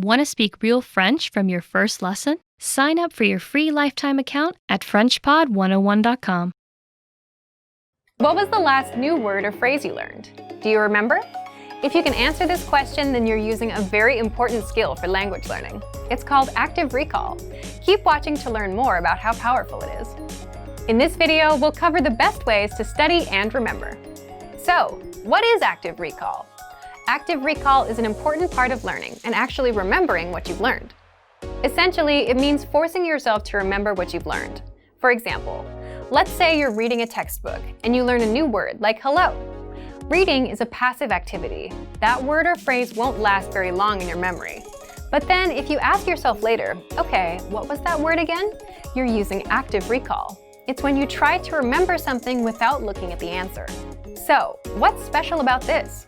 Want to speak real French from your first lesson? Sign up for your free lifetime account at FrenchPod101.com. What was the last new word or phrase you learned? Do you remember? If you can answer this question, then you're using a very important skill for language learning. It's called active recall. Keep watching to learn more about how powerful it is. In this video, we'll cover the best ways to study and remember. So, what is active recall? Active recall is an important part of learning and actually remembering what you've learned. Essentially, it means forcing yourself to remember what you've learned. For example, let's say you're reading a textbook and you learn a new word like hello. Reading is a passive activity. That word or phrase won't last very long in your memory. But then if you ask yourself later, okay, what was that word again? You're using active recall. It's when you try to remember something without looking at the answer. So, what's special about this?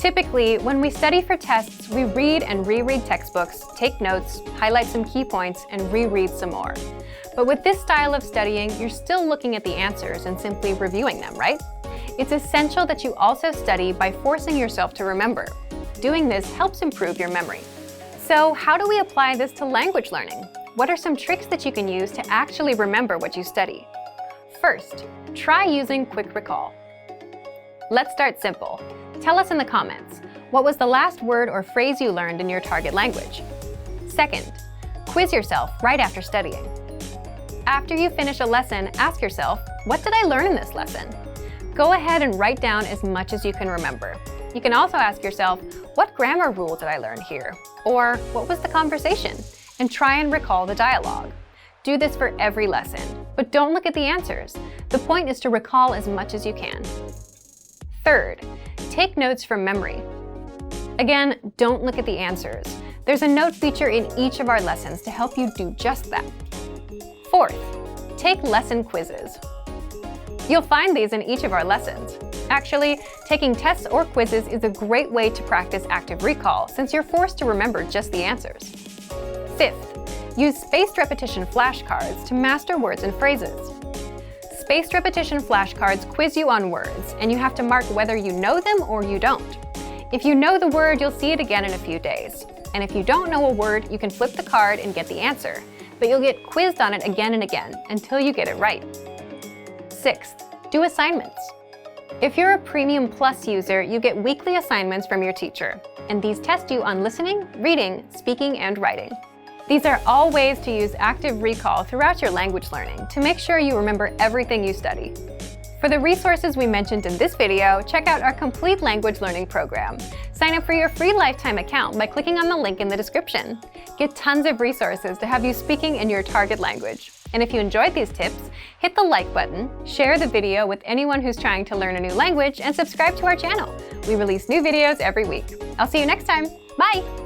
Typically, when we study for tests, we read and reread textbooks, take notes, highlight some key points, and reread some more. But with this style of studying, you're still looking at the answers and simply reviewing them, right? It's essential that you also study by forcing yourself to remember. Doing this helps improve your memory. So, how do we apply this to language learning? What are some tricks that you can use to actually remember what you study? First, try using quick recall. Let's start simple. Tell us in the comments, what was the last word or phrase you learned in your target language? Second, quiz yourself right after studying. After you finish a lesson, ask yourself, what did I learn in this lesson? Go ahead and write down as much as you can remember. You can also ask yourself, what grammar rule did I learn here? Or what was the conversation? And try and recall the dialogue. Do this for every lesson, but don't look at the answers. The point is to recall as much as you can. Third, take notes from memory. Again, don't look at the answers. There's a note feature in each of our lessons to help you do just that. Fourth, take lesson quizzes. You'll find these in each of our lessons. Actually, taking tests or quizzes is a great way to practice active recall since you're forced to remember just the answers. Fifth, use spaced repetition flashcards to master words and phrases. Spaced repetition flashcards quiz you on words, and you have to mark whether you know them or you don't. If you know the word, you'll see it again in a few days. And if you don't know a word, you can flip the card and get the answer, but you'll get quizzed on it again and again until you get it right. Sixth, do assignments. If you're a Premium Plus user, you get weekly assignments from your teacher, and these test you on listening, reading, speaking, and writing. These are all ways to use active recall throughout your language learning to make sure you remember everything you study. For the resources we mentioned in this video, check out our complete language learning program. Sign up for your free lifetime account by clicking on the link in the description. Get tons of resources to have you speaking in your target language. And if you enjoyed these tips, hit the like button, share the video with anyone who's trying to learn a new language, and subscribe to our channel. We release new videos every week. I'll see you next time. Bye!